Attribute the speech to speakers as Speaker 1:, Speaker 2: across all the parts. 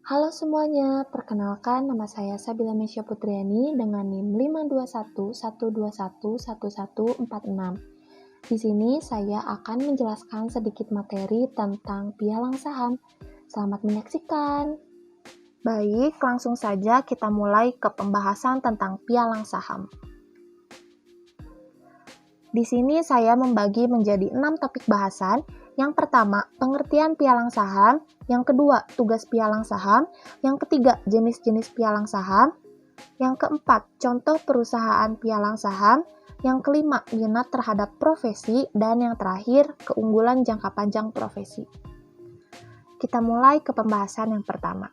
Speaker 1: Halo semuanya, perkenalkan nama saya Sabila Mesya Putriani dengan NIM 52112111146. Di sini saya akan menjelaskan sedikit materi tentang pialang saham. Selamat menyaksikan. Baik, langsung saja kita mulai ke pembahasan tentang pialang saham. Di sini saya membagi menjadi 6 topik bahasan. Yang pertama, pengertian pialang saham. Yang kedua, tugas pialang saham. Yang ketiga, jenis-jenis pialang saham. Yang keempat, contoh perusahaan pialang saham. Yang kelima, minat terhadap profesi. Dan yang terakhir, keunggulan jangka panjang profesi. Kita mulai ke pembahasan yang pertama.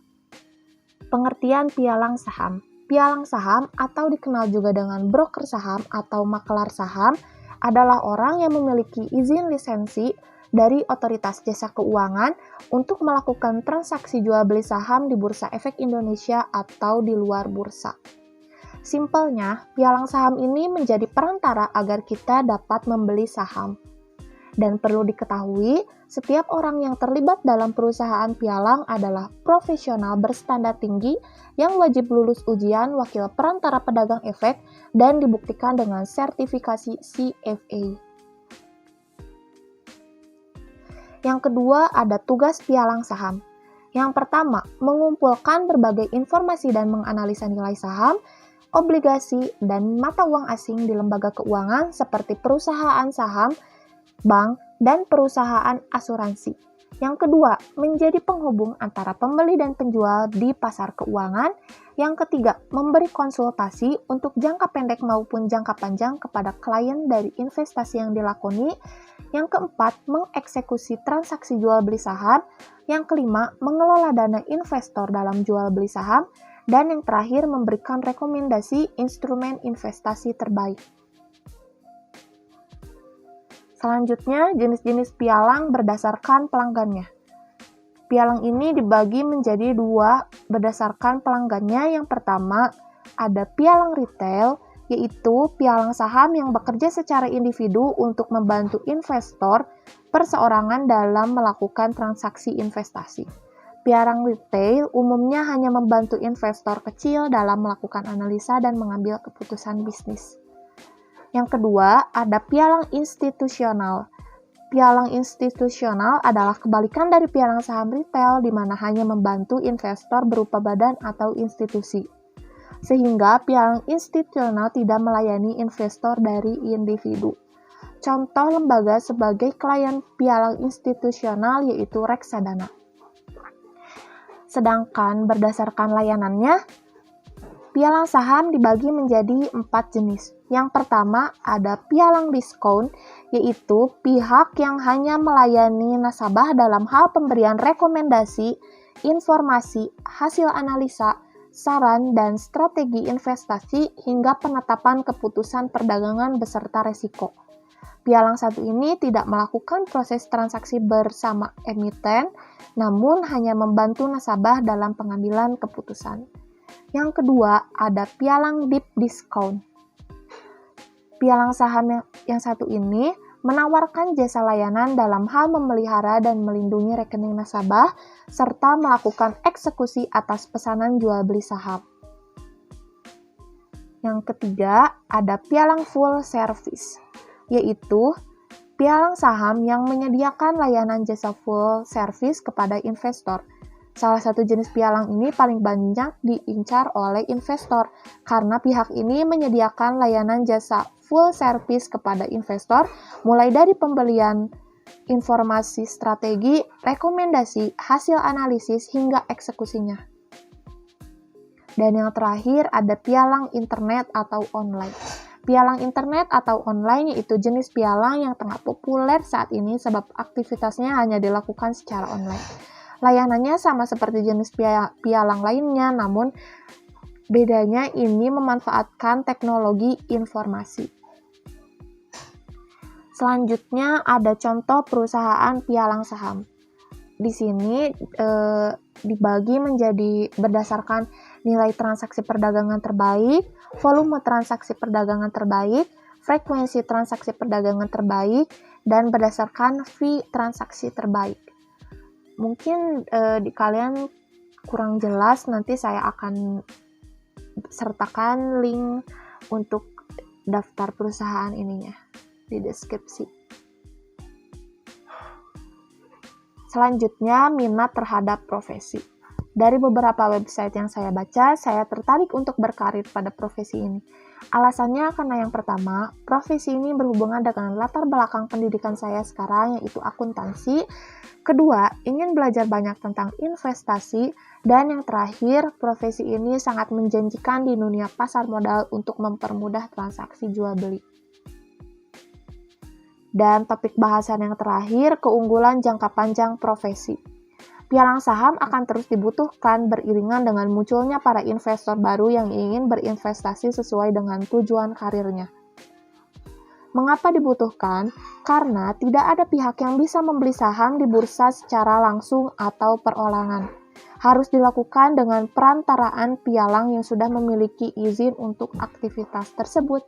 Speaker 1: Pengertian pialang saham. Pialang saham atau dikenal juga dengan broker saham atau makelar saham adalah orang yang memiliki izin lisensi dari Otoritas Jasa Keuangan untuk melakukan transaksi jual beli saham di Bursa Efek Indonesia atau di luar bursa. Simpelnya, pialang saham ini menjadi perantara agar kita dapat membeli saham. Dan perlu diketahui, setiap orang yang terlibat dalam perusahaan pialang adalah profesional berstandar tinggi yang wajib lulus ujian wakil perantara pedagang efek dan dibuktikan dengan sertifikasi CFA. Yang kedua, ada tugas pialang saham. Yang pertama, mengumpulkan berbagai informasi dan menganalisa nilai saham, obligasi, dan mata uang asing di lembaga keuangan seperti perusahaan saham, bank, dan perusahaan asuransi. Yang kedua, menjadi penghubung antara pembeli dan penjual di pasar keuangan. Yang ketiga, memberi konsultasi untuk jangka pendek maupun jangka panjang kepada klien dari investasi yang dilakoni. Yang keempat, mengeksekusi transaksi jual beli saham. Yang kelima, mengelola dana investor dalam jual beli saham. Dan yang terakhir, memberikan rekomendasi instrumen investasi terbaik. Selanjutnya, jenis-jenis pialang berdasarkan pelanggannya. Pialang ini dibagi menjadi dua berdasarkan pelanggannya. Yang pertama, ada pialang retail, yaitu pialang saham yang bekerja secara individu untuk membantu investor perseorangan dalam melakukan transaksi investasi. Pialang retail umumnya hanya membantu investor kecil dalam melakukan analisa dan mengambil keputusan bisnis. Yang kedua, ada pialang institusional. Pialang institusional adalah kebalikan dari pialang saham retail, di mana hanya membantu investor berupa badan atau institusi. Sehingga pialang institusional tidak melayani investor dari individu. Contoh lembaga sebagai klien pialang institusional yaitu reksadana. Sedangkan berdasarkan layanannya, pialang saham dibagi menjadi 4 jenis. Yang pertama ada pialang diskon, yaitu pihak yang hanya melayani nasabah dalam hal pemberian rekomendasi, informasi, hasil analisa, saran, dan strategi investasi hingga penetapan keputusan perdagangan beserta resiko. Pialang satu ini tidak melakukan proses transaksi bersama emiten, namun hanya membantu nasabah dalam pengambilan keputusan. Yang kedua, ada pialang deep discount. Pialang saham yang satu ini menawarkan jasa layanan dalam hal memelihara dan melindungi rekening nasabah, serta melakukan eksekusi atas pesanan jual beli saham. Yang ketiga, ada pialang full service, yaitu pialang saham yang menyediakan layanan jasa full service kepada investor. Salah satu jenis pialang ini paling banyak diincar oleh investor karena pihak ini menyediakan layanan jasa full service kepada investor mulai dari pembelian informasi strategi, rekomendasi, hasil analisis, hingga eksekusinya. Dan yang terakhir ada pialang internet atau online. Pialang internet atau online yaitu jenis pialang yang tengah populer saat ini sebab aktivitasnya hanya dilakukan secara online. Layanannya sama seperti jenis pialang lainnya, namun bedanya ini memanfaatkan teknologi informasi. Selanjutnya ada contoh perusahaan pialang saham. Di sini dibagi menjadi berdasarkan nilai transaksi perdagangan terbaik, volume transaksi perdagangan terbaik, frekuensi transaksi perdagangan terbaik, dan berdasarkan fee transaksi terbaik. Mungkin kalian kurang jelas, nanti saya akan sertakan link untuk daftar perusahaan ininya di deskripsi. Selanjutnya, minat terhadap profesi. Dari beberapa website yang saya baca, saya tertarik untuk berkarir pada profesi ini. Alasannya karena yang pertama, profesi ini berhubungan dengan latar belakang pendidikan saya sekarang, yaitu akuntansi. Kedua, ingin belajar banyak tentang investasi. Dan yang terakhir, profesi ini sangat menjanjikan di dunia pasar modal untuk mempermudah transaksi jual beli. Dan topik bahasan yang terakhir, keunggulan jangka panjang profesi. Pialang saham akan terus dibutuhkan beriringan dengan munculnya para investor baru yang ingin berinvestasi sesuai dengan tujuan karirnya. Mengapa dibutuhkan? Karena tidak ada pihak yang bisa membeli saham di bursa secara langsung atau perorangan. Harus dilakukan dengan perantaraan pialang yang sudah memiliki izin untuk aktivitas tersebut.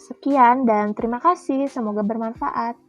Speaker 1: Sekian dan terima kasih, semoga bermanfaat.